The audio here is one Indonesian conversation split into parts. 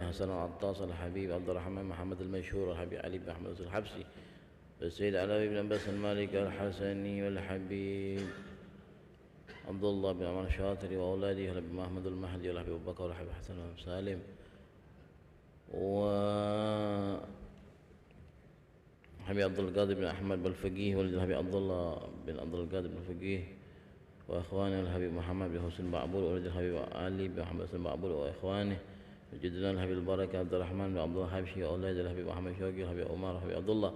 حسن العطاس الحبيب عبد الرحمن محمد المشهور الحبيب علي بن أحمد الحبسي السيد علوي بن عباس المالك الحسني والحبيب عبد الله بن عمر الشاطري وأولاده الحبيب محمد المهدي والحبيب أبو بكر والحبيب حسن بن سالم وحبيب عبد القادر بن أحمد بالفقيه ولد الحبيب عبد الله بن عبد القادر بن الفقيه وإخوانه الحبيب محمد بن حسين بعبور ولد الحبيب علي بن محمد حسين بعبور وإخوانه جدنا الحبيب البركة عبد الرحمن بن عبد الله الحبشي وأولاد الحبيب محمد شوقي الحبيب عمر الحبيب عبد الله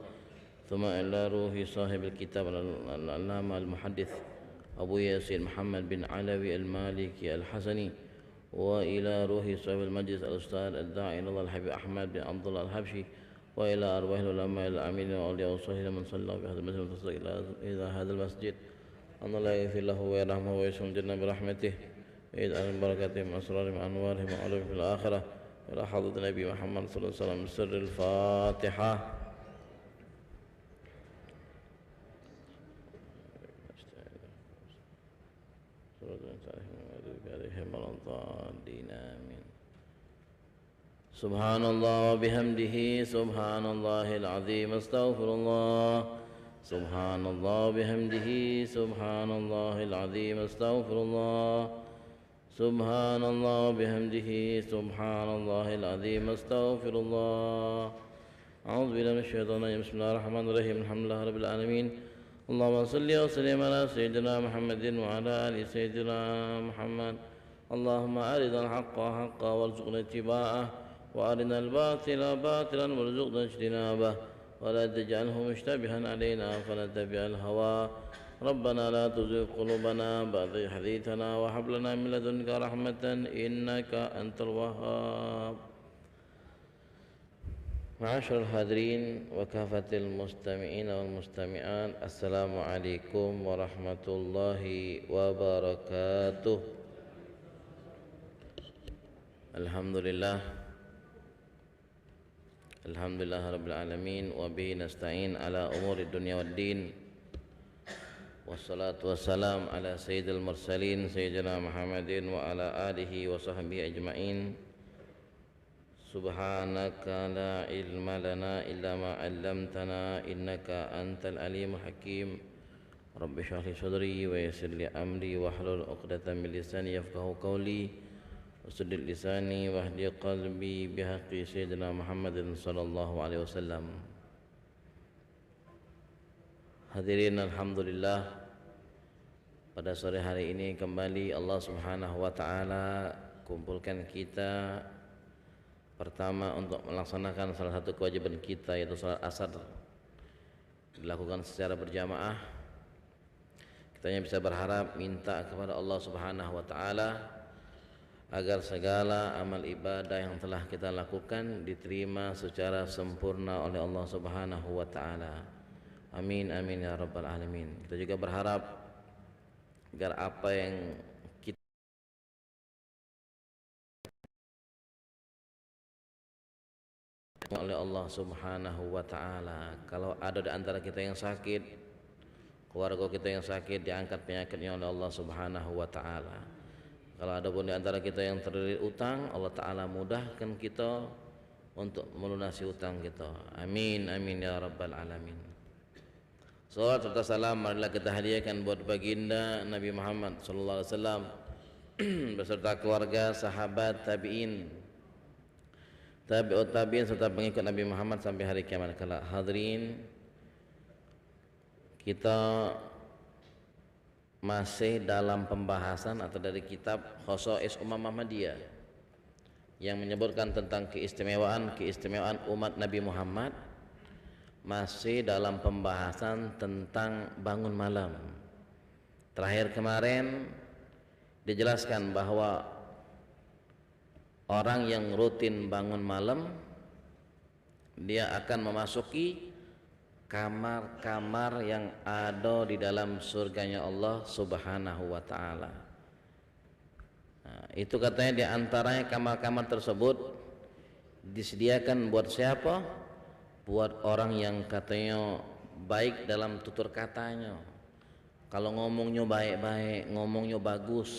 ثم إلى روح صاحب الكتاب العلامة المحدث أبو ياسين محمد بن علوي المالكي الحسني وإلى روح صاحب المجلس الأستاذ الداعي إلى الله الحبيب أحمد بن عبد الله الحبشي وإلى أرواح العلماء العاملين وأولياء الصالحين من صلى في هذا المسجد وتصدق إلى هذا المسجد أن الله يغفر له ويرحمه ويسلم الجنة برحمته ويجعل أهل بركاتهم وأسرارهم وأنوارهم وعلوهم في الآخرة إلى حضرة النبي محمد صلى الله عليه وسلم سر الفاتحة. سبحان الله وبحمده سبحان الله العظيم استغفر الله سبحان الله وبحمده سبحان الله العظيم استغفر الله سبحان الله وبحمده سبحان الله العظيم استغفر الله. أعوذ بالله من الشيطان الرجيم بسم الله الرحمن الرحيم الحمد لله رب العالمين اللهم صل وسلم على سيدنا محمد وعلى آل سيدنا محمد اللهم أرنا الحق حقا وارزقنا اتباعه وأرنا الباطل باطلا وارزقنا اجتنابه ولا تجعله مشتبها علينا فنتبع الهوى ربنا لا تزغ قلوبنا بعد إذ هديتنا وهب لنا من لدنك رحمة إنك أنت الوهاب. معاشر الحاضرين وكافة المستمعين والمستمعات السلام عليكم ورحمة الله وبركاته. Alhamdulillah rabbil alamin wa bihi nasta'in ala umuri dunya waddin wassalatu wassalam ala sayyidil mursalin sayyidina Muhammadin wa ala alihi wa sahbihi ajma'in. Subhanaka la ilma lana illa ma 'allamtana innaka antal alimul hakim. Rabbi shrah li sadri wa yassir li amri wahlul 'uqdatam min lisani yafqahu qawli Wasudil lisani wahdi qalbi bihaqqi sayyidina Muhammadin sallallahu alaihi wasallam. Hadirin alhamdulillah, pada sore hari ini kembali Allah Subhanahu wa taala kumpulkan kita pertama untuk melaksanakan salah satu kewajiban kita yaitu salat asar dilakukan secara berjamaah. Kita hanya bisa berharap minta kepada Allah Subhanahu wa taala agar segala amal ibadah yang telah kita lakukan diterima secara sempurna oleh Allah Subhanahu wa taala. Amin amin ya rabbal alamin. Kita juga berharap agar apa yang kita oleh Allah Subhanahu wa taala, kalau ada di antara kita yang sakit, keluarga kita yang sakit, diangkat penyakitnya oleh Allah Subhanahu wa taala. Kalau ada pun di antara kita yang terlilit utang, Allah Ta'ala mudahkan kita untuk melunasi utang kita. Amin, amin ya rabbal alamin. Salawat serta salam marilah kita hadiahkan buat baginda Nabi Muhammad sallallahu alaihi wasallam beserta keluarga, sahabat, tabi'in, tabi'ut tabi'in serta pengikut Nabi Muhammad sampai hari kiamat kelak. Hadirin, kita masih dalam pembahasan atau dari kitab Khosais Ummah Muhammadiyah yang menyebutkan tentang keistimewaan umat Nabi Muhammad, masih dalam pembahasan tentang bangun malam. Terakhir kemarin dijelaskan bahwa orang yang rutin bangun malam dia akan memasuki kamar-kamar yang ada di dalam surganya Allah Subhanahu wa taala. Nah, itu katanya di antaranya kamar-kamar tersebut disediakan buat siapa? Buat orang yang katanya baik dalam tutur katanya. Kalau ngomongnya baik-baik, ngomongnya bagus,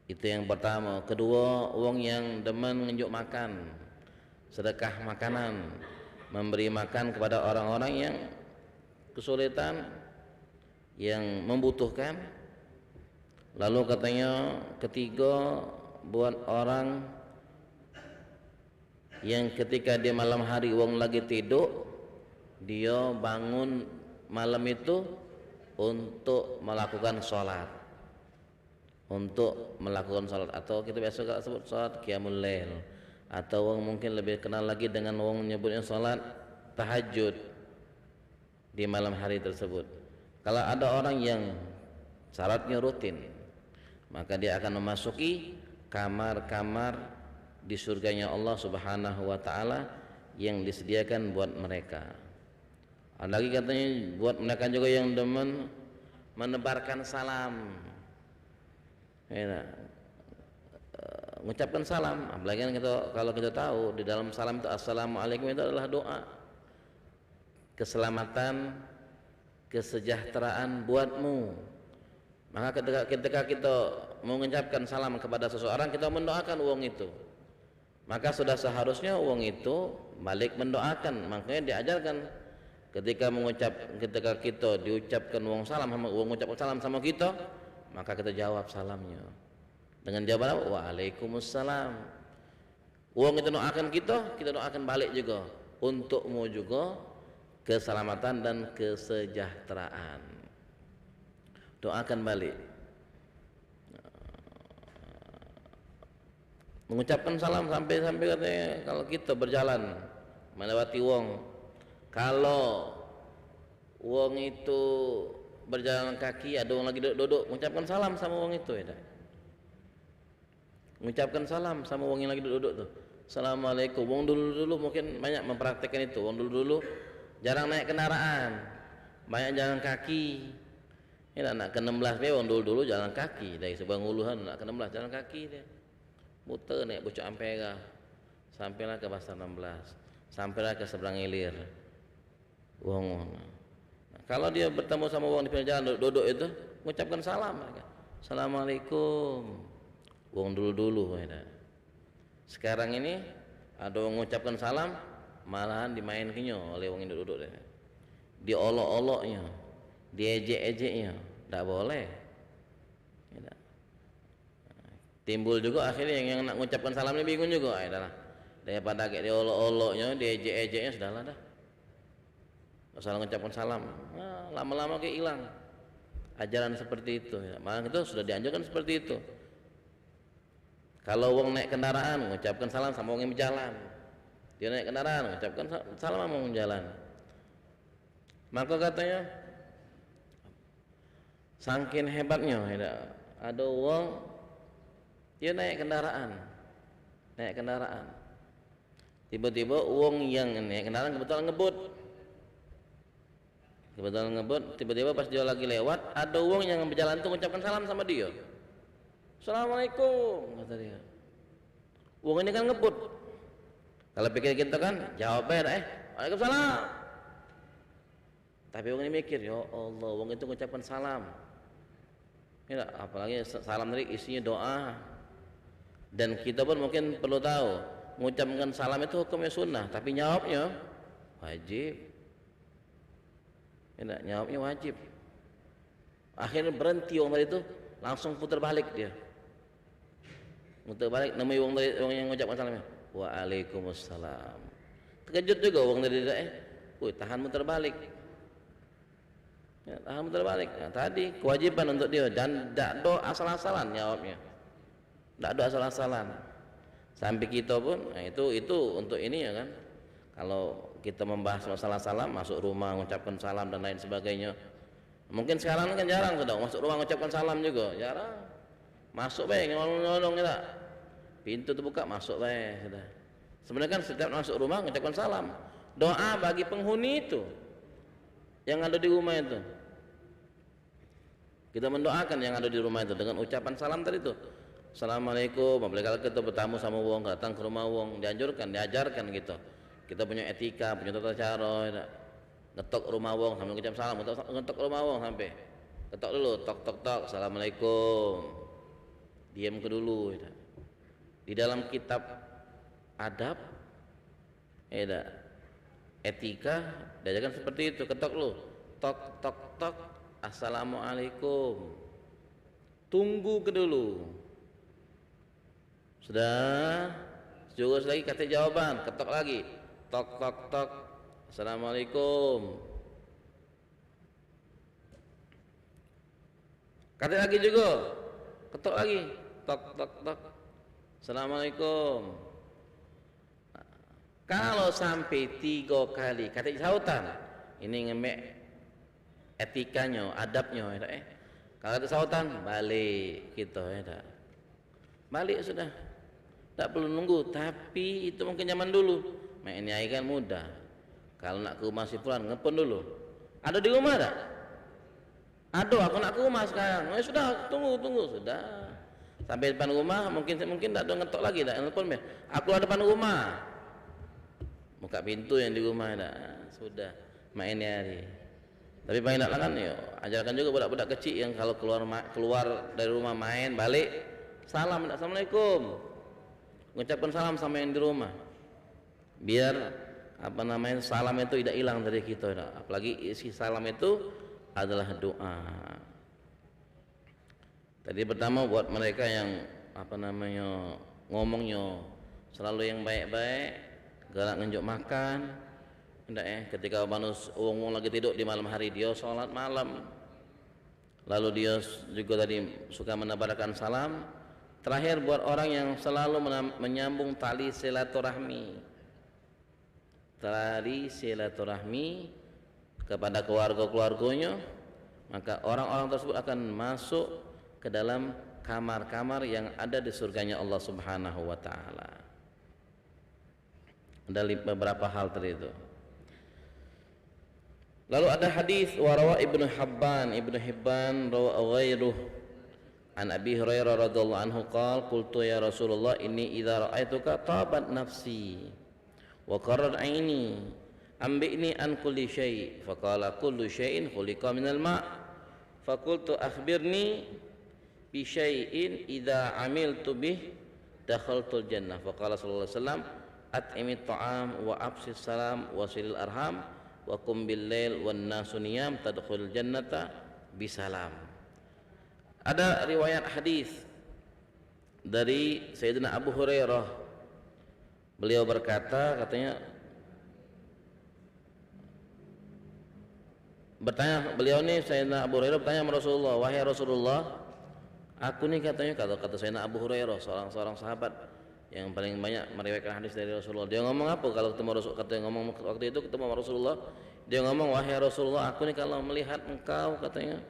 Itu yang pertama. Kedua, wong yang demen nunjuk makan, sedekah makanan, memberi makan kepada orang-orang yang kesulitan, yang membutuhkan. Lalu katanya ketiga, buat orang yang ketika dia malam hari wong lagi tidur, dia bangun malam itu untuk melakukan sholat, atau kita biasa sebut sholat qiyamul lail, atau wong mungkin lebih kenal lagi dengan wong nyebutnya sholat tahajud di malam hari tersebut. Kalau ada orang yang syaratnya rutin, maka dia akan memasuki kamar-kamar di surganya Allah Subhanahu wa taala yang disediakan buat mereka. Ada lagi katanya buat mereka juga yang demen menebarkan salam. Ya, mengucapkan salam, apalagi kan kalau kita tahu di dalam salam itu assalamualaikum itu adalah doa keselamatan, kesejahteraan buatmu. Maka ketika kita mengucapkan salam kepada seseorang, kita mendoakan wong itu, maka sudah seharusnya wong itu balik mendoakan. Makanya diajarkan ketika kita diucapkan wong mengucapkan salam sama kita, maka kita jawab salamnya dengan jawaban apa? Waalaikumsalam. Wong itu doakan kita doakan balik juga, untukmu juga keselamatan dan kesejahteraan. Doakan balik. Mengucapkan salam sampai katanya kalau kita berjalan melewati wong, kalau wong itu berjalan kaki, ada wong lagi duduk, mengucapkan salam sama wong itu ya. Mengucapkan salam sama wong yang lagi duduk tuh. Assalamualaikum. Wong dulu mungkin banyak mempraktekkan itu. Wong dulu jarang naik kendaraan, banyak jalan kaki. Ini anak ke-16 wong dulu jalan kaki dari Subang Uluhan, anak ke-16 jalan kaki dia. Muter naik Pucuk Ampera, sampailah ke Pasar 16, sampailah ke seberang Ilir. Wong. Nah, kalau dia bertemu sama wong di pinggir jalan duduk itu, mengucapkan salam mereka. Assalamualaikum. Wong dulu ya. Sekarang ini ada wong mengucapkan salam malahan dimainkannya oleh wong yang duduk deh. Diolok-oloknya, diejek-ejeknya, tidak boleh. Ya, timbul juga akhirnya yang nak mengucapkan salamnya bingung juga. Adalah daripada kayak diolok-oloknya, diejek-ejeknya, sudahlah dah. Masalah mengucapkan salam, nah, lama-lama kayak hilang ajaran seperti itu. Ya. Malah itu sudah dianjurkan seperti itu. Kalau wong naik kendaraan, mengucapkan salam sama wong yang berjalan. Dia naik kendaraan, mengucapkan salam sama wong jalan. Maka katanya saking hebatnya ada wong dia naik kendaraan, tiba-tiba wong yang naik kendaraan kebetulan ngebut, tiba-tiba pas dia lagi lewat ada wong yang berjalan tuh mengucapkan salam sama dia. Assalamualaikum kata dia. Wong ini kan ngebut, kalau pikir kita kan jawabnya Waalaikumsalam. Tapi wong ini mikir, ya Allah, wong itu mengucapkan salam. Ya, apalagi salam tadi isinya doa. Dan kita pun mungkin perlu tahu, mengucapkan salam itu hukumnya sunnah, tapi jawabnya wajib. Ya, jawabnya wajib. Akhirnya berhenti wong tadi itu, langsung putar balik dia. Putar balik, namanya wong yang mengucapkan salamnya. Waalaikumsalam. Terkejut juga wong tadi, tahan muter balik. Ya, tahan muter balik. Nah, tadi kewajiban untuk dia dan tidak do asal-asalan jawabnya. Tidak do asal-asalan. Sampai kita pun, nah itu untuk ini ya kan. Kalau kita membahas masalah salam, masuk rumah mengucapkan salam dan lain sebagainya. Mungkin sekarang kan jarang sudah masuk rumah mengucapkan salam juga, jarang. Masuk baik nyolong kita. Pintu terbuka masuk baik sudah. Sebenarnya kan setiap masuk rumah mengucapkan salam. Doa bagi penghuni itu yang ada di rumah itu. Kita mendoakan yang ada di rumah itu dengan ucapan salam tadi itu. Assalamualaikum. Apalagi kalau kita bertamu sama wong, datang ke rumah wong, diajarkan gitu. Kita punya etika, punya tata cara. Ngetok rumah wong sambil mengucap salam, ngetok rumah wong sampai. Ketok dulu, tok tok tok. Assalamualaikum. diam ke dulu. Di dalam kitab adab, etika diajarkan seperti itu. Ketok lu, tok tok tok, assalamualaikum. Tunggu ke dulu. Sudah, juga lagi kata jawaban, ketok lagi, tok tok tok, assalamualaikum. Kata lagi juga, ketok lagi, tok tok tok, assalamualaikum. Kalau sampai 3 kali kata sautan, ini ngemek etikanya, adabnya. Kalau kata sautan, balik gitu. Balik sudah. Tak perlu nunggu, tapi itu mungkin zaman dulu. Mainnya kan mudah. Kalau nak ke rumah si Fulan, ngepon dulu. Ada di rumah tak? Aduh, aku nak ke rumah sekarang. Sudah, tunggu sudah. Sampai depan rumah, mungkin tak ada ngetok lagi, tak ngepon. Aku ada depan rumah. Buka pintu yang di rumah dah. Sudah, mainnya hari. Tapi paling tak kan, yuk, ajarkan juga budak-budak kecil yang kalau keluar dari rumah main, balik, salam, assalamualaikum. Mengucapkan salam sama yang di rumah, biar salam itu tidak hilang dari kita. Apalagi isi salam itu adalah doa. Tadi pertama buat mereka yang ngomongnya selalu yang baik-baik, galak ngenjuk makan. Ketika wong lagi tidur di malam hari, dia sholat malam, lalu dia juga tadi suka menebarkan salam. Terakhir buat orang yang selalu menyambung tali silaturahmi kepada keluarga-keluarganya, maka orang-orang tersebut akan masuk ke dalam kamar-kamar yang ada di surganya Allah Subhanahu wa taala. Ada beberapa hal tadi itu. Lalu ada hadis warawa Ibnu Hibban rawa ghairuh an Abi Hurairah radhiyallahu anhu qala qultu ya Rasulullah inni idza ra'aituka tabat nafsi wa qarrat aini ambi'ni an kulli syai' faqala kullu syai'in khuliqa minal ma' faqultu akhbirni bi syai'in idza amiltu bih dakhaltul jannah faqala sallallahu alaihi wasallam at'imit ta'am wa absis salam wa silil arham wa qum bil lail wan nasu niyam tadkhulul jannata bisalam. Ada riwayat hadis dari Sayyidina Abu Hurairah. Beliau berkata, beliau nih Sayyidina Abu Hurairah bertanya sama Rasulullah, wahai Rasulullah, aku nih kata Sayyidina Abu Hurairah, seorang sahabat yang paling banyak meriwayatkan hadis dari Rasulullah. Dia ngomong apa kalau ketemu waktu itu ketemu Rasulullah? Dia ngomong, wahai Rasulullah, aku nih kalau melihat engkau, katanya,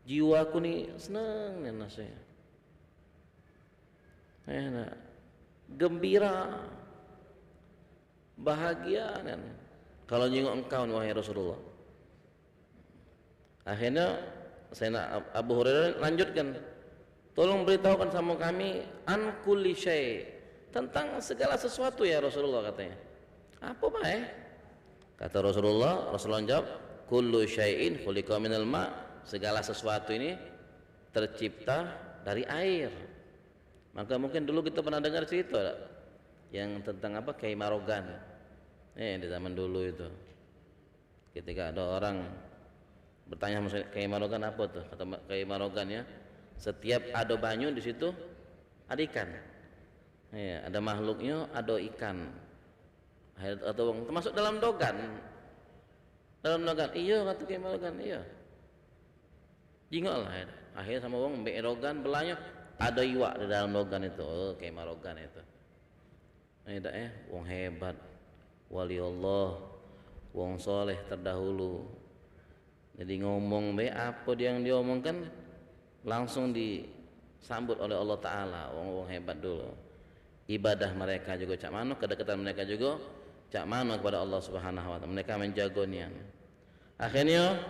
jiwaku nih senang nih nasnya, gembira, bahagia kan kalau jenguk engkau wahai Rasulullah. Akhirnya Sayyidina Abu Hurairah lanjutkan, tolong beritahukan sama kami an kulli syai', tentang segala sesuatu ya Rasulullah, katanya. Apa kata Rasulullah jawab, kullu syai'in khuliqa minal ma', segala sesuatu ini tercipta dari air. Maka mungkin dulu kita pernah dengar cerita yang tentang Kiai Marogan. Di zaman dulu itu, ketika ada orang bertanya sama Kiai Marogan, apa tuh? Kata Kiai Marogan, ya, setiap ada banyu di situ ada ikan. Ada makhluknya, ada ikan. Atau termasuk dalam dogan. Iya, kata Kiai Marogan, iya. Jingok lah, akhirnya sama wong mbek rogan belanya ada iwak di dalam rogan itu. Kayak marogan itu. Wong hebat, wali Allah, wong soleh terdahulu. Jadi ngomong apa yang dia omongkan langsung disambut oleh Allah Taala. Wong hebat dulu. Ibadah mereka juga cak mano, kedekatan mereka juga cak mano kepada Allah Subhanahu wa taala. Mereka menjaga niat. Akhirnya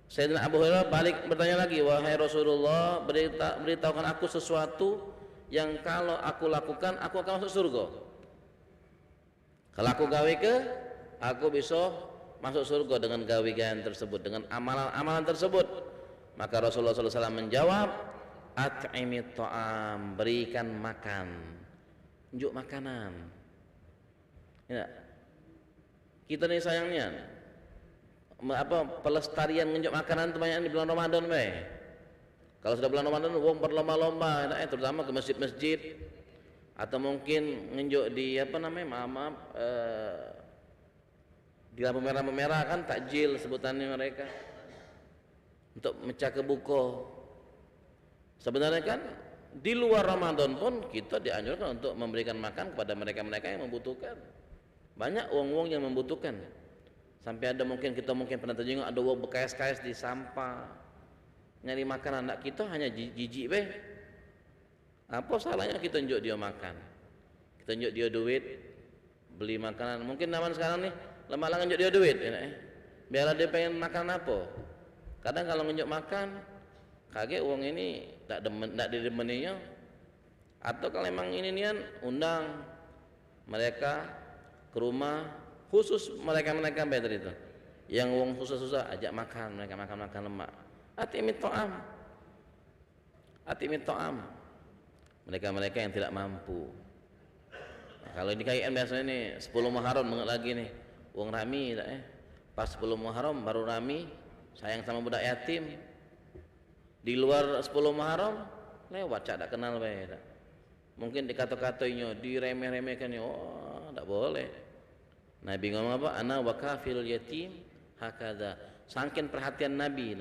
Sayyidina Abu Hurairah balik bertanya lagi, wahai Rasulullah, beritahukan aku sesuatu yang kalau aku lakukan aku akan masuk surga. Kalau aku gawe aku bisa masuk surga dengan gawe-gawean tersebut, dengan amalan-amalan tersebut. Maka Rasulullah SAW menjawab, at'imit ta'am, berikan makan, unjuk makanan. Ya. Kita nih sayangnya pelestarian ngunjuk makanan itu banyak di bulan Ramadan be. Kalau sudah bulan Ramadan wong berlomba-lomba, terutama ke masjid-masjid atau mungkin ngunjuk di di lampu merah-merah kan takjil sebutannya mereka untuk mecah kebuko. Sebenarnya kan di luar Ramadan pun kita dianjurkan untuk memberikan makan kepada mereka-mereka yang membutuhkan. Banyak wong-wong yang membutuhkan. Sampai ada kita mungkin pernah terjenguk ada wong bekas-kas di sampah nyari makanan, anak kita hanya jijik be. Apa salahnya kita tunjuk dia makan, kita tunjuk dia duit beli makanan. Mungkin zaman sekarang nih lama-lama tunjuk dia duit biar dia pengen makan apa. Kadang kalau nunjuk makan kaget uang ini tak didemeninya, atau kalau memang ini nian undang mereka ke rumah khusus, mereka better itu yang uang susah-susah ajak makan, mereka makan lemak. Atimit ta'am, mereka yang tidak mampu. Nah, kalau di KIN biasanya nih 10 Muharram lagi nih uang rami pas 10 Muharram baru rami sayang sama budak yatim. Di luar 10 Muharram lewat cak tak kenal bae. Mungkin dikata-katanya, diremeh-remehkan, oh tak boleh. Nabi ngomong apa? Ana wa kafilul yatim hakadha. Saking perhatian Nabi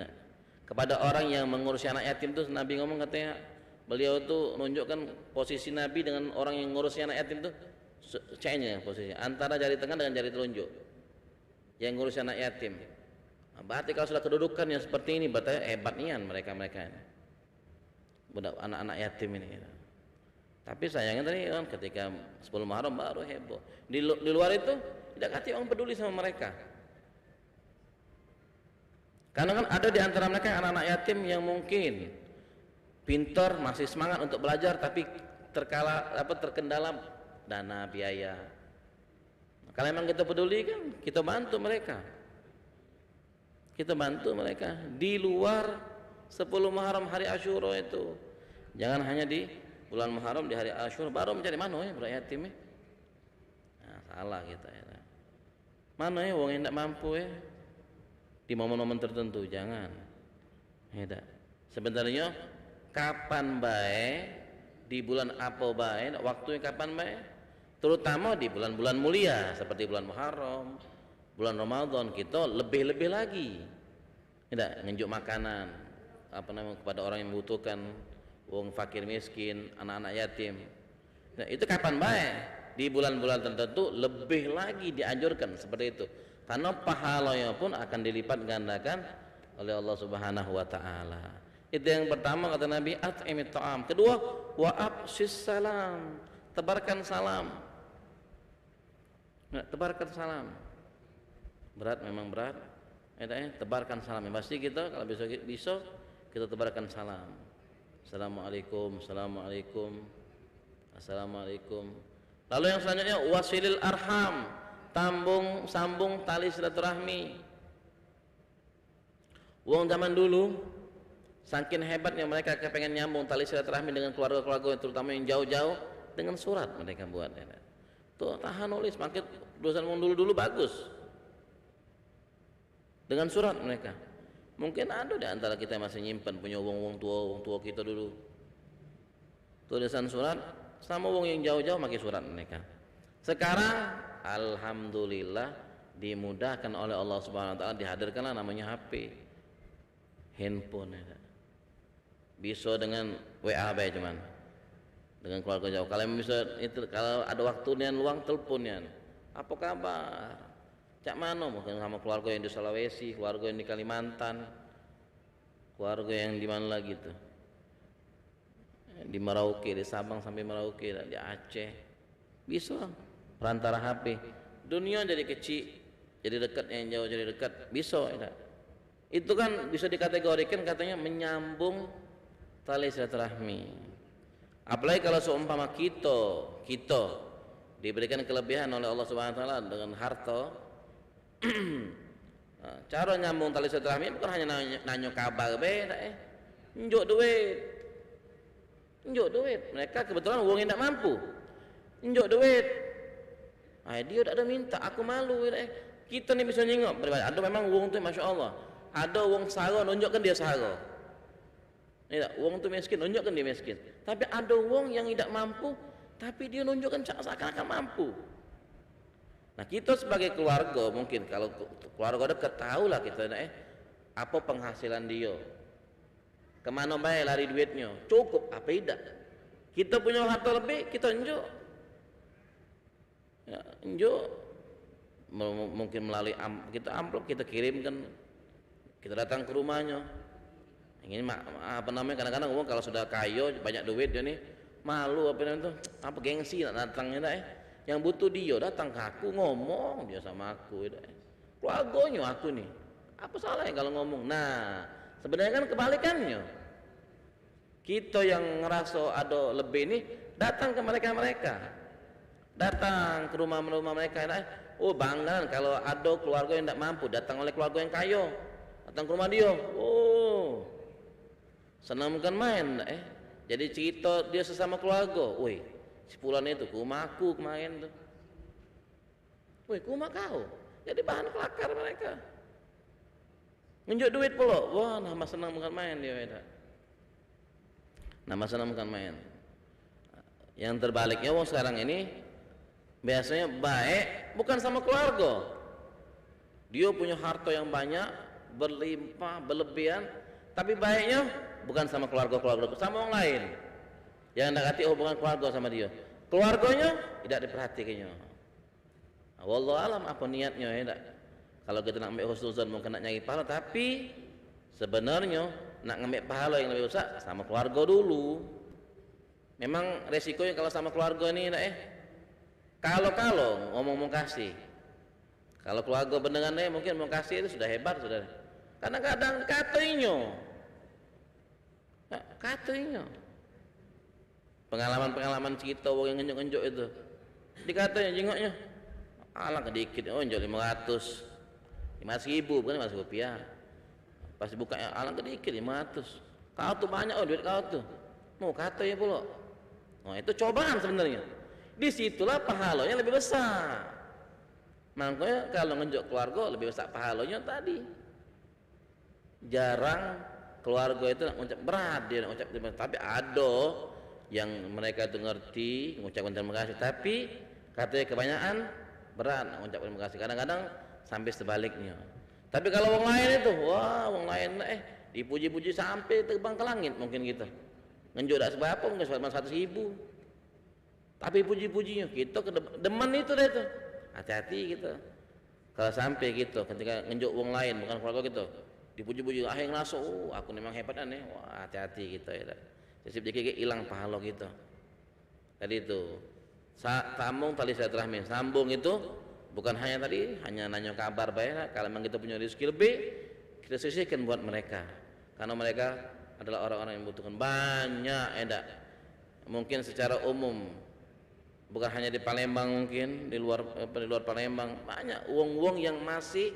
kepada orang yang mengurusi anak yatim tuh, Nabi ngomong katanya beliau tuh nunjukkan posisi Nabi dengan orang yang ngurusi anak yatim tuh C-nya posisi antara jari tengah dengan jari telunjuk yang ngurusi anak yatim. Berarti kalau sudah kedudukan yang seperti ini berarti hebat nian mereka ini budak anak-anak yatim ini. Tapi sayangnya tadi kan ketika 10 Muharram baru heboh. Di luar itu tidak kati orang peduli sama mereka. Karena kan ada di antara mereka anak-anak yatim yang mungkin pintar, masih semangat untuk belajar, tapi terkendala dana biaya. Kalau memang kita peduli kan kita bantu mereka. Di luar 10 Muharram hari Asyura itu. Jangan hanya di bulan Muharram di hari Asyura baru mencari mana ya budak yatim. Nah, salah kita ya. Mana ya wong yang tidak mampu ya. Di momen-momen tertentu jangan. Ya, sebenarnya kapan baik, di bulan apa baik, waktunya kapan baik, terutama di bulan-bulan mulia seperti bulan Muharram, bulan Ramadan kita lebih-lebih lagi. Tidak ngunjuk makanan kepada orang yang membutuhkan, wong fakir miskin, anak-anak yatim. Nah, itu kapan baik? Di bulan-bulan tertentu lebih lagi dianjurkan seperti itu. Karena pahalanya pun akan dilipat gandakan oleh Allah Subhanahu wa taala. Itu yang pertama kata Nabi, at'imit ta'am. Kedua, wa afshis salam, tebarkan salam. Nah, tebarkan salam. Berat memang berat. Tebarkan salam. Pasti kita kalau bisa kita tebarkan salam. Assalamualaikum, assalamualaikum, assalamualaikum. Lalu yang selanjutnya wasilil arham, sambung tali silaturahmi. Wong zaman dulu saking hebatnya mereka kepengen nyambung tali silaturahmi dengan keluarga-keluarga terutama yang jauh-jauh dengan surat mereka buat. Tuh tahan nulis, makin dosen wong dulu bagus. Dengan surat mereka. Mungkin ada di antara kita yang masih nyimpan punya wong tua kita dulu. Tulisan surat sama wong yang jauh-jauh pakai surat mereka. Sekarang alhamdulillah dimudahkan oleh Allah Subhanahu wa taala, dihadirkanlah namanya HP, handphone. Bisa dengan WA bae cuman. Dengan keluarga jauh. Kalau bisa itu, kalau ada waktu nian luang teleponnya. Apa kabar? Cak mano mungkin sama keluarga yang di Sulawesi, keluarga yang di Kalimantan, keluarga yang di mana lagi tuh, di Merauke, di Sabang sampai Merauke, di Aceh, bisa perantara HP. Dunia jadi kecil, jadi dekat, yang jauh jadi dekat, bisa. Itu kan bisa dikategorikan katanya menyambung tali silaturahmi. Apalagi kalau seumpama kita diberikan kelebihan oleh Allah Subhanahu wa taala dengan harta. Cara nyambung tali silaturahmi bukan hanya nanya kabar be, njuk duit. Njuk duit. Mereka kebetulan wong yang tidak mampu. Njuk duit. Dia tak ada minta, aku malu. Kita ni bisa nyengok. Ada memang wong tu masya Allah. Ada wong sara nunjukkan dia sara. Tidak, wong tu miskin nunjukkan dia miskin. Tapi ada wong yang tidak mampu, tapi dia nunjukkan seakan-akan mampu. Nah kita sebagai keluarga mungkin kalau keluarga dekat tahulah kita apa penghasilan dia, kemana baik lari duitnya, cukup apa tidak. Kita punya harta lebih kita unjuk, ya, unjuk mungkin melalui kita amplop kita kirimkan, kita datang ke rumahnya. Ini apa namanya kadang-kadang orang kalau sudah kaya banyak duit dia nih malu apa namanya tuh apa gengsi nak datangnya yang butuh dia datang ke aku ngomong dia sama aku keluarganya aku nih apa salahnya kalau ngomong. Nah sebenarnya kan kebalikannya, kita yang ngerasa ada lebih nih datang ke mereka datang ke rumah mereka oh bangga kalau ada keluarga yang tidak mampu datang oleh keluarga yang kaya datang ke rumah dia, oh senang bukan main jadi cerita dia sesama keluarga, woi si Fulan itu ke rumah aku kemarin tuh, woi ke rumah kau, jadi bahan kelakar mereka nunjuk duit pula, wah nama senang bukan main dia nama senang bukan main. Yang terbaliknya wong sekarang ini biasanya baik bukan sama keluarga, dia punya harta yang banyak berlimpah berlebihan, tapi baiknya bukan sama keluarga sama orang lain yang dekati hubungan keluarga sama dia, keluarganya tidak diperhatikannya. Wallahu alam apa niatnya ya. Kalau kita nak ambil husnuzan mungkin nak nyari pahala, tapi sebenarnya nak ngambil pahala yang lebih besar sama keluarga dulu. Memang resikonya kalau sama keluarga ini kalau ngomong mau kasih, kalau keluarga bendengan mungkin mau kasih itu sudah hebat sudah, karena kadang katanya pengalaman cerita orang yang ngenjuk itu dikatanya jengoknya alang sedikit, oh njuk 500 ribu bukan 500 rupiah, pas buka alang sedikit 500, kau tuh banyak duit kau tuh mau katanya pula. Nah itu cobaan sebenarnya, disitulah pahalanya lebih besar. Makanya kalau ngenjuk keluarga lebih besar pahalanya tadi. Jarang keluarga itu nak ucap berat dia nak ucap terima kasih, tapi ada yang mereka itu ngerti mengucapkan terima kasih, tapi katanya kebanyakan berat nak ucap terima kasih, kadang-kadang sampai sebaliknya. Tapi kalau orang lain itu wah orang lain dipuji-puji sampai terbang ke langit mungkin kita ngenjuk tak seberapa mungkin 100 ribu, tapi puji-pujinya kita demen itu deh tuh. Hati-hati kita kalau sampai gitu ketika ngenjuk orang lain bukan keluarga kita dipuji-puji akhirnya ngerasa oh aku memang hebat wah hati-hati kita ya. Jadi hilang pahala kita. Tadi itu sambung tali silaturahmi, sambung itu bukan hanya nanya kabar baik, kalau memang kita punya rezeki lebih kita sisihkan buat mereka, karena mereka adalah orang-orang yang membutuhkan banyak mungkin secara umum bukan hanya di Palembang, mungkin di luar Palembang banyak uang-uang yang masih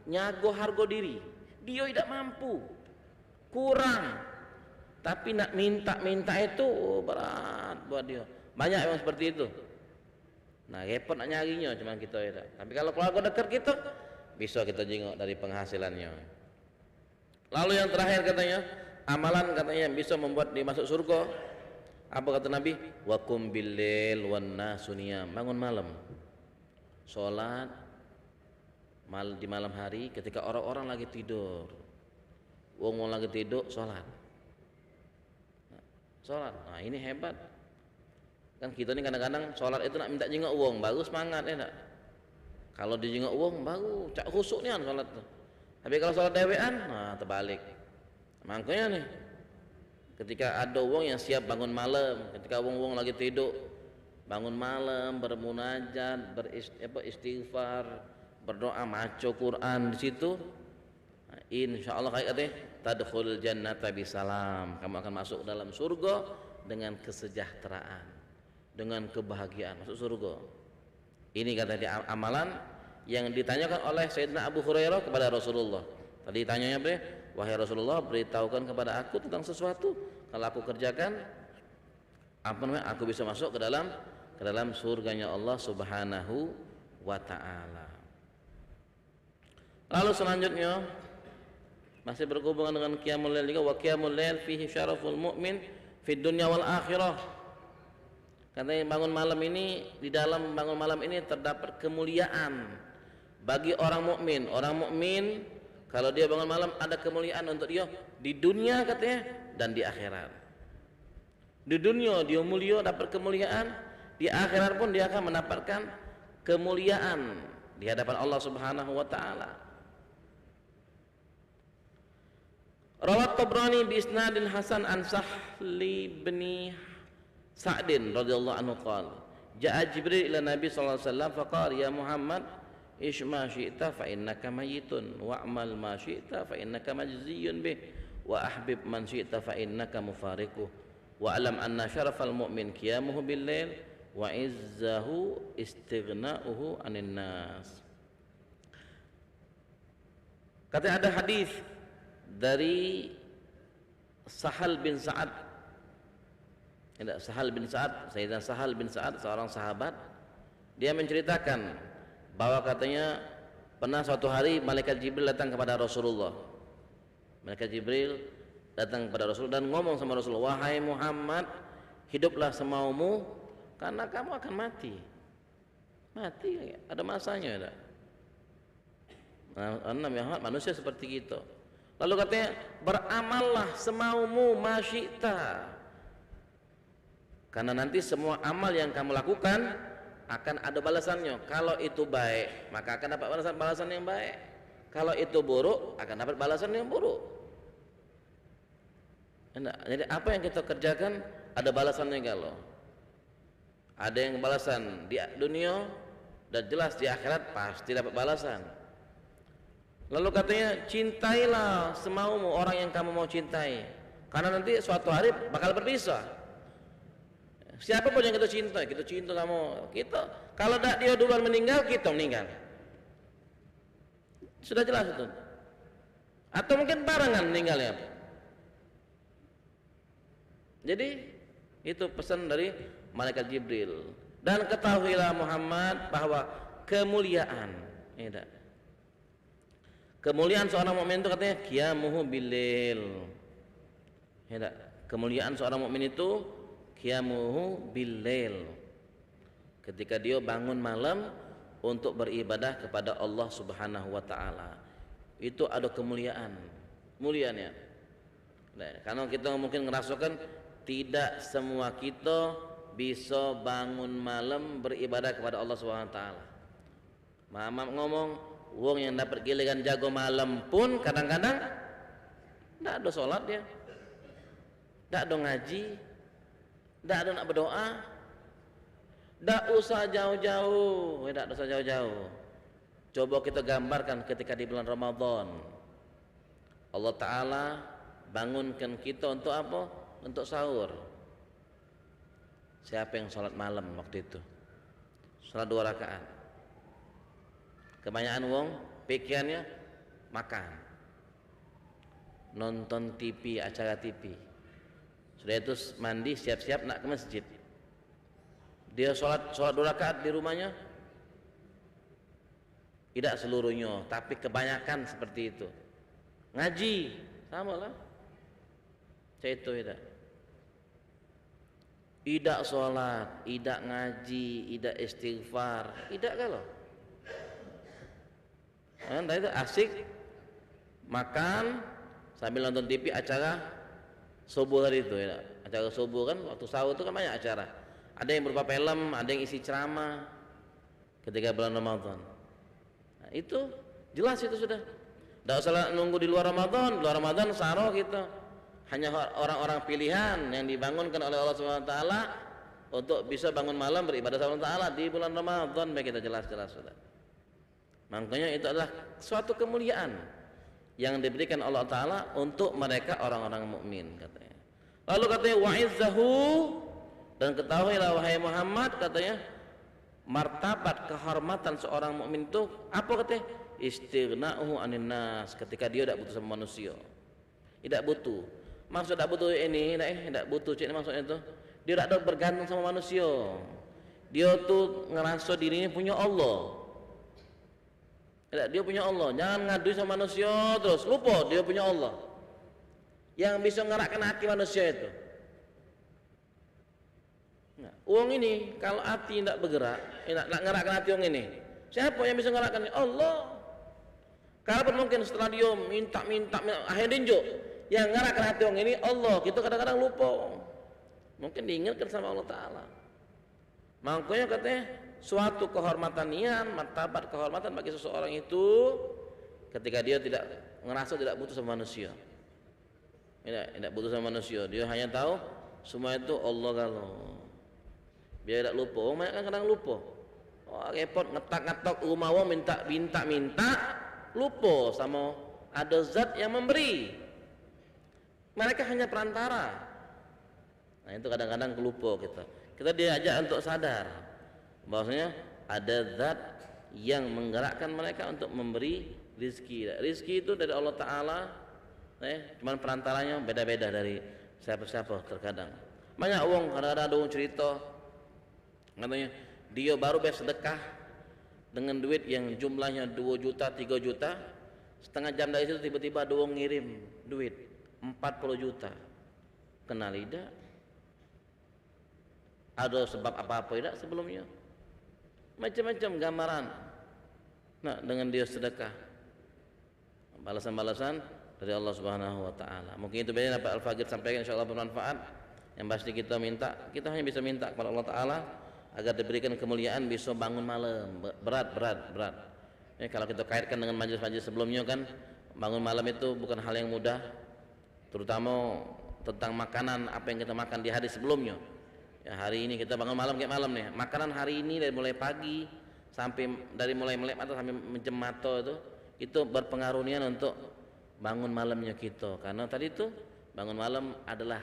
nyago harga diri, dia tidak mampu, kurang, tapi nak minta itu berat buat dia. Banyak yang seperti itu. Nah repot nak nyarinya cuma kita ya. Tapi kalau keluarga dekat kita bisa kita jengok dari penghasilannya. Lalu yang terakhir katanya amalan katanya yang bisa membuat dia masuk surga. Apa kata Nabi? Wa qum bil-lail wan nasu niyam. Bangun malam, sholat di malam hari ketika orang-orang lagi tidur, wong lagi tidur sholat. Nah ini hebat kan, kita ini kadang-kadang sholat itu nak minta jengok wong baru semangat kalau dijengok wong baru cak khusuknya sholat tuh. Tapi kalau sholat dewean nah terbalik. Makanya nih ketika ada wong yang siap bangun malam, ketika wong lagi tidur bangun malam bermunajat, beristighfar, berdoa, maca Quran di situ, insyaallah kayak katanya tadkhul jannata bisalam, kamu akan masuk dalam surga dengan kesejahteraan, dengan kebahagiaan, masuk surga. Ini kata dia amalan yang ditanyakan oleh Sayyidina Abu Hurairah kepada Rasulullah. Tadi tanyanya wahai Rasulullah, beritahukan kepada aku tentang sesuatu kalau aku kerjakan Apa namanya? Aku bisa masuk ke dalam surganya Allah Subhanahu wa taala. Lalu selanjutnya masih berhubungan dengan qiyamul lail juga, wa qiyamul lail fihi syaraful mu'min fid dunya wal akhirah. Katanya bangun malam ini, di dalam bangun malam ini terdapat kemuliaan bagi orang mukmin. Orang mukmin kalau dia bangun malam ada kemuliaan untuk dia di dunia katanya dan di akhirat. Di dunia dia mulia dapat kemuliaan, di akhirat pun dia akan mendapatkan kemuliaan di hadapan Allah Subhanahu wa taala. Rawat Tabrani bi isnadin hasan an Sahli bin Sa'din radhiyallahu anhu qala ja'a Jibril ila Nabi sallallahu alaihi wasallam faqala ya Muhammad ish ma syi'ta fa innaka mayyitun wa'mal ma syi'ta fa innaka majziyun bih wa ahbib man syi'ta fa innaka mufariquh wa alam anna syarafal mu'min qiyamuhu bil lail wa izzahu istighna'uhu 'anil nas. Kata ada hadis dari Sahal bin Sa'ad, Sahal bin Sa'ad, Sayyidina Sahal bin Sa'ad, seorang sahabat, dia menceritakan bahwa katanya pernah suatu hari malaikat Jibril datang kepada Rasulullah. Malaikat Jibril datang kepada Rasul dan ngomong sama Rasulullah, wahai Muhammad, hiduplah semaumu karena kamu akan mati. Mati ada masanya ada. Nah, manusia seperti itu. Lalu katanya beramallah semaumu masyita, karena nanti semua amal yang kamu lakukan akan ada balasannya. Kalau itu baik maka akan dapat balasan yang baik, kalau itu buruk akan dapat balasan yang buruk. Jadi apa yang kita kerjakan ada balasannya. Kalau ada yang balasan di dunia dan jelas di akhirat pasti dapat balasan. Lalu katanya cintailah semaumu orang yang kamu mau cintai, karena nanti suatu hari bakal berpisah. Siapapun yang kita cinta sama kita. Kalau dia duluan meninggal, kita meninggal. Sudah jelas itu. Atau mungkin barengan meninggalnya. Jadi itu pesan dari malaikat Jibril. Dan ketahuilah Muhammad bahwa kemuliaan seorang mukmin itu katanya qiyamuhu bil-lail. Kemuliaan seorang mukmin itu qiyamuhu bil-lail. Ketika dia bangun malam untuk beribadah kepada Allah Subhanahu wa taala. Itu ada kemuliaan. Mulianya. Nah, karena kita mungkin ngerasakan tidak semua kita bisa bangun malam beribadah kepada Allah Subhanahu wa taala. Mama ngomong wong yang dapat giliran jago malam pun kadang-kadang tidak ada sholat dia, tidak ada ngaji, tidak ada nak berdoa, tidak usah jauh-jauh, tidak usah jauh-jauh. Coba kita gambarkan ketika di bulan Ramadan, Allah Ta'ala bangunkan kita untuk apa? Untuk sahur. Siapa yang sholat malam waktu itu? Sholat 2 rakaat. Kebanyakan wong pikirannya makan, nonton TV, acara TV. Sudah itu mandi siap-siap nak ke masjid. Dia sholat 2 rakaat di rumahnya. Tidak seluruhnya, tapi kebanyakan seperti itu. Ngaji sama lah. Itu tidak sholat, tidak ngaji, tidak istighfar, tidak kalau. Nah, itu asik makan sambil nonton TV acara subuh hari itu ya. Acara subuh kan waktu sahur itu kan banyak acara. Ada yang berupa film, ada yang isi ceramah ketika bulan Ramadan. Nah, itu jelas itu sudah. Tidak usah nunggu di luar Ramadan. Di luar Ramadan saro gitu. Hanya orang-orang pilihan yang dibangunkan oleh Allah Subhanahu wa taala untuk bisa bangun malam beribadah kepada Allah Taala di bulan Ramadan, baik kita jelas-jelas sudah. Makanya itu adalah suatu kemuliaan yang diberikan Allah Ta'ala untuk mereka orang-orang mukmin katanya. Lalu katanya wa'izzahu, dan ketahuilah wahai Muhammad katanya martabat kehormatan seorang mukmin itu apa katanya? Istighna'uhu 'anil nas, ketika dia tidak butuh sama manusia. Tidak butuh. Maksud tidak butuh ini, tidak butuh cik maksudnya itu. Dia tidak ada bergantung sama manusia. Dia tuh ngerasa dirinya punya Allah. Tidak, dia punya Allah. Jangan ngadu sama manusia terus lupa dia punya Allah yang bisa ngerakkan hati manusia itu. Nah, uang ini kalau hati tidak bergerak, tidak ngerakkan hati uang ini, siapa yang bisa ngerakkan? Allah. Kalaupun mungkin setelah dia minta akhirnya dinjuk, yang ngerakkan hati uang ini Allah. Kita kadang-kadang lupa. Mungkin diingatkan sama Allah Ta'ala. Makanya katanya suatu kehormatan nian, martabat kehormatan bagi seseorang itu ketika dia tidak ngerasa tidak butuh sama manusia. Tidak butuh sama manusia. Dia hanya tahu semua itu Allah kalau. Biar tidak lupa. Oh, banyak kan kadang lupa. Oh, repot ngetak-ngetak rumah wong minta lupa sama ada zat yang memberi. Mereka hanya perantara. Nah, itu kadang-kadang kelupa kita. Kita diajak untuk sadar bahwasanya ada zat yang menggerakkan mereka untuk memberi rizki. Rizki itu dari Allah Ta'ala, cuman perantaranya beda-beda dari siapa-siapa terkadang. Banyak uang, kadang-kadang ada uang cerita katanya dia baru bersedekah dengan duit yang jumlahnya 2 juta, 3 juta, setengah jam dari situ tiba-tiba ada uang ngirim duit 40 juta. Kenal tidak? Ada sebab apa-apa tidak sebelumnya? Macam-macam gambaran. Nah, dengan dia sedekah, balasan-balasan dari Allah Subhanahu wa taala. Mungkin itu bedanya Pak Al-Faqir sampaikan, insyaallah bermanfaat. Yang pasti kita hanya bisa minta kepada Allah Ta'ala agar diberikan kemuliaan bisa bangun malam. Berat. Ya, kalau kita kaitkan dengan majelis-majelis sebelumnya kan, bangun malam itu bukan hal yang mudah, terutama tentang makanan apa yang kita makan di hari sebelumnya. Ya, hari ini kita bangun malam kayak malam nih. Makanan hari ini dari mulai pagi sampai dari mulai melek mata sampai menjem mata itu berpengaruh nian untuk bangun malamnya kita. Karena tadi itu bangun malam adalah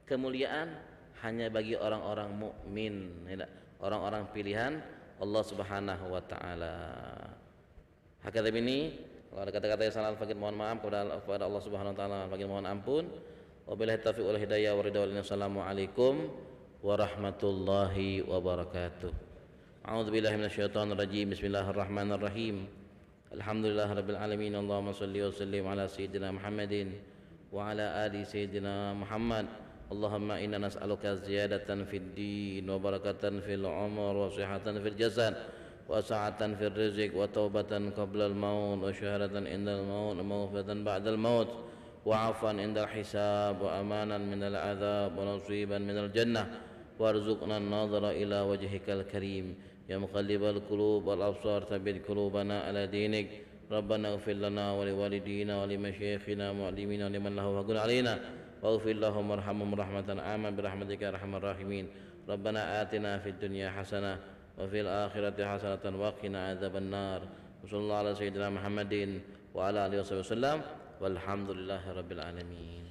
kemuliaan hanya bagi orang-orang mukmin, orang-orang pilihan Allah Subhanahu wa taala. Hakadha ini kalau ada kata-kata yang salah Al-Faqir mohon maaf kepada Allah Subhanahu wa taala, Al-Faqir mohon ampun. Wabillahi taufiq wal hidayah wa ridha wal assalamualaikum warahmatullahi wabarakatuh. A'udzu billahi minasyaitonir rajim. Bismillahirrahmanirrahim. Alhamdulillahirabbil alamin. Allahumma shalli wa sallim ala sayyidina Muhammadin wa ala ali sayyidina Muhammad. Allahumma inna nas'aluka ziyadatan fid din wa barakatan fil umur wa sihhatan fil jasad wa sa'atan fil rizq wa taubatan qabla al maut wa syahadatan indal maut wa maghfiratan ba'dal maut وعفوا عند الحساب وأمانا من العذاب ونصيبا من الجنة وارزقنا النظر إلى وجهك الكريم يا مقلب القلوب والأبصار ثبت قلوبنا على دينك ربنا اغفر لنا ولوالدينا ولمشايخنا ومعلمينا ولمن له حق علينا واغفر لهم وارحمهم رحمة عامة برحمتك يا أرحم الراحمين ربنا آتنا في الدنيا حسنة وفي الآخرة حسنة وقنا عذاب النار وصلى الله على سيدنا محمد وعلى آله وصحبه وسلم والحمد لله رب العالمين.